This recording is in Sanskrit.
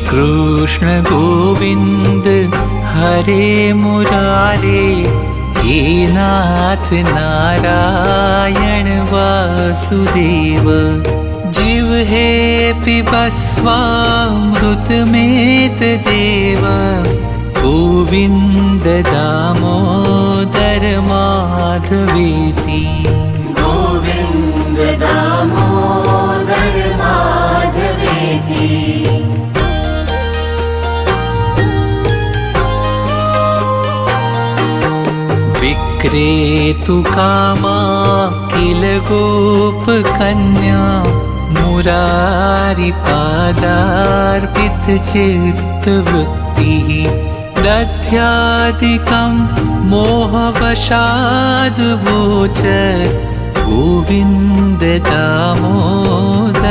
कृष्ण गोविंद हरे मुरारे, हे नाथ नारायण वासुदेव। जीव हे पिबस्वामृतमेत देव, गोविंद दामोदर माधवेति। गोविंद दामोदर माधवेति। विक्रेतु कामा किल गोपकन्या, मुरारिपादार्पित चित्तवृत्तिः। दध्यादिकं मोहवशाद् वोच, गोविन्द दामोदर